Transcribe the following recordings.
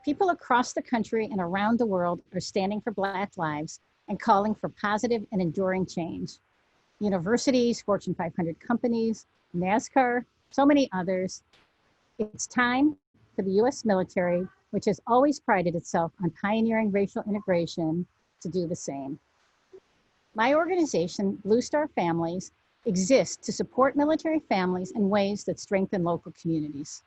People across the country and around the world are standing for Black lives and calling for positive and enduring change. Universities, Fortune 500 companies, NASCAR, so many others. It's time for the US military, which has always prided itself on pioneering racial integration, to do the same. My organization, Blue Star Families, exists to support military families in ways that strengthen local communities.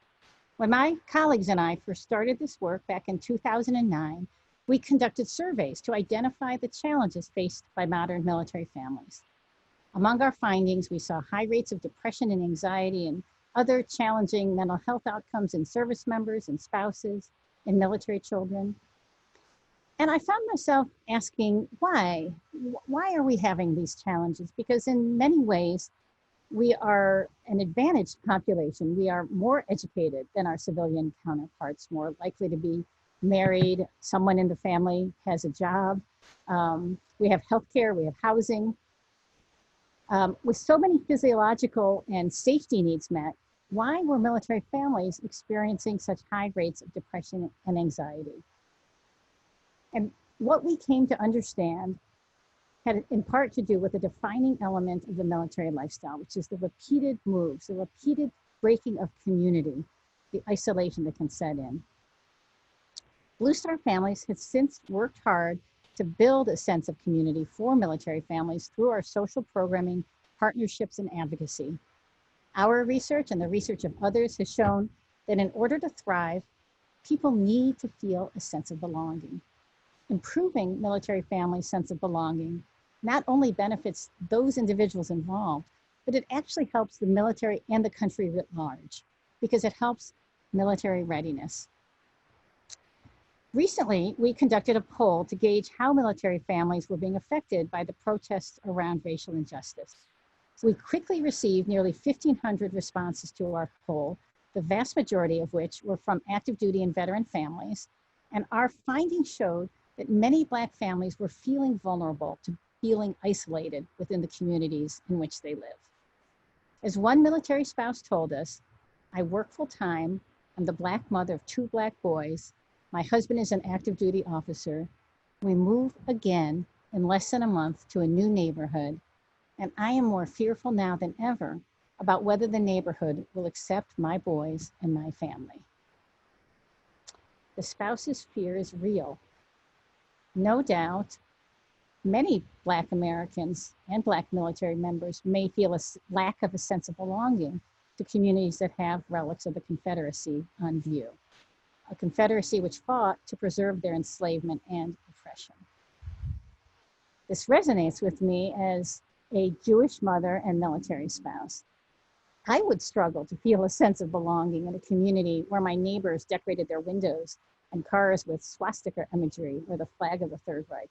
When my colleagues and I first started this work back in 2009, we conducted surveys to identify the challenges faced by modern military families. Among our findings, we saw high rates of depression and anxiety and other challenging mental health outcomes in service members and spouses and military children. And I found myself asking, why? Why are we having these challenges? Because in many ways, we are an advantaged population. We are more educated than our civilian counterparts, more likely to be married, someone in the family has a job. We have healthcare, we have housing. With so many physiological and safety needs met, why were military families experiencing such high rates of depression and anxiety? And what we came to understand had in part to do with a defining element of the military lifestyle, which is the repeated moves, the repeated breaking of community, the isolation that can set in. Blue Star Families has since worked hard to build a sense of community for military families through our social programming, partnerships, and advocacy. Our research and the research of others has shown that in order to thrive, people need to feel a sense of belonging. Improving military families' sense of belonging not only benefits those individuals involved, but it actually helps the military and the country writ large because it helps military readiness. Recently, we conducted a poll to gauge how military families were being affected by the protests around racial injustice. We quickly received nearly 1,500 responses to our poll, the vast majority of which were from active duty and veteran families, and our findings showed that many Black families were feeling vulnerable to feeling isolated within the communities in which they live. As one military spouse told us, I work full time, I'm the Black mother of 2 Black boys, my husband is an active duty officer, we move again in less than a month to a new neighborhood, and I am more fearful now than ever about whether the neighborhood will accept my boys and my family. The spouse's fear is real. No doubt, many Black Americans and Black military members may feel a lack of a sense of belonging to communities that have relics of the Confederacy on view, a Confederacy which fought to preserve their enslavement and oppression. This resonates with me as a Jewish mother and military spouse. I would struggle to feel a sense of belonging in a community where my neighbors decorated their windows and cars with swastika imagery or the flag of the Third Reich.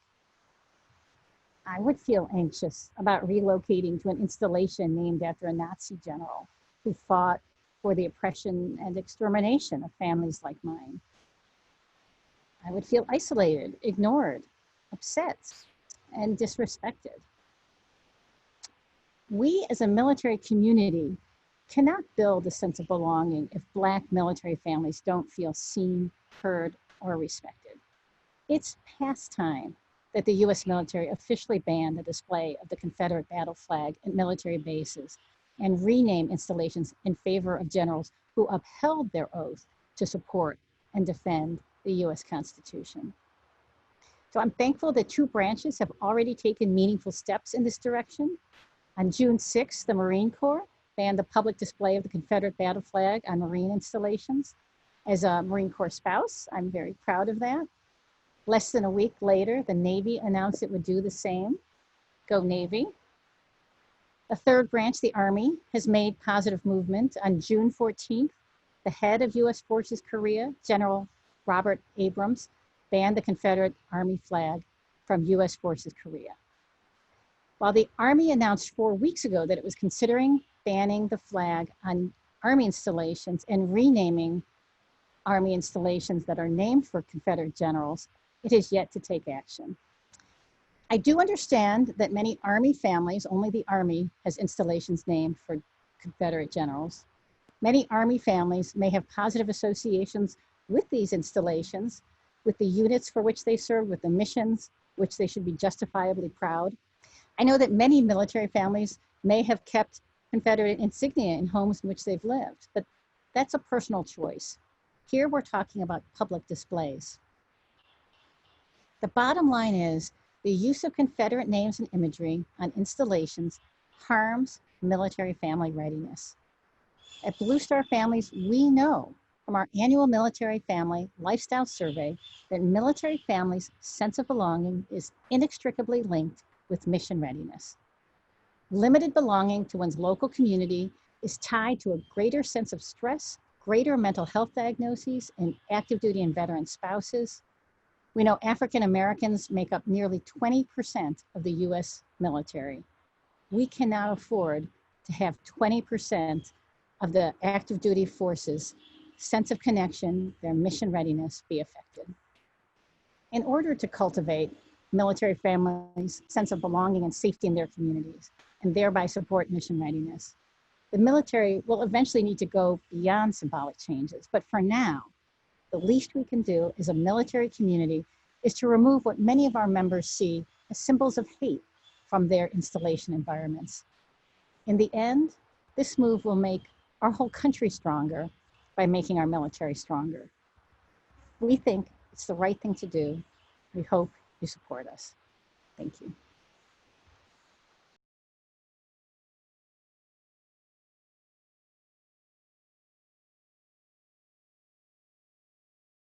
I would feel anxious about relocating to an installation named after a Nazi general who fought for the oppression and extermination of families like mine. I would feel isolated, ignored, upset, and disrespected. We as a military community cannot build a sense of belonging if Black military families don't feel seen, heard, or respected. It's past time that the US military officially banned the display of the Confederate battle flag at military bases and rename installations in favor of generals who upheld their oath to support and defend the US Constitution. So I'm thankful that 2 branches have already taken meaningful steps in this direction. On June 6th, the Marine Corps banned the public display of the Confederate battle flag on Marine installations. As a Marine Corps spouse, I'm very proud of that. Less than a week later, the Navy announced it would do the same. Go Navy. The 3rd branch, the Army, has made positive movement. On June 14th, the head of US Forces Korea, General Robert Abrams, banned the Confederate Army flag from US Forces Korea. While the Army announced 4 weeks ago that it was considering banning the flag on Army installations and renaming Army installations that are named for Confederate generals, it has yet to take action. I do understand that many Army families, only the Army has installations named for Confederate generals. Many Army families may have positive associations with these installations, with the units for which they serve, with the missions, which they should be justifiably proud. I know that many military families may have kept Confederate insignia in homes in which they've lived, but that's a personal choice. Here we're talking about public displays. The bottom line is the use of Confederate names and imagery on installations harms military family readiness. At Blue Star Families, we know from our annual military family lifestyle survey that military families' sense of belonging is inextricably linked with mission readiness. Limited belonging to one's local community is tied to a greater sense of stress, greater mental health diagnoses in active duty and veteran spouses. We know African Americans make up nearly 20% of the US military. We cannot afford to have 20% of the active duty forces' sense of connection, their mission readiness be affected. In order to cultivate military families' sense of belonging and safety in their communities, and thereby support mission readiness, the military will eventually need to go beyond symbolic changes. But for now, the least we can do as a military community is to remove what many of our members see as symbols of hate from their installation environments. In the end, this move will make our whole country stronger by making our military stronger. We think it's the right thing to do. We hope you support us. Thank you.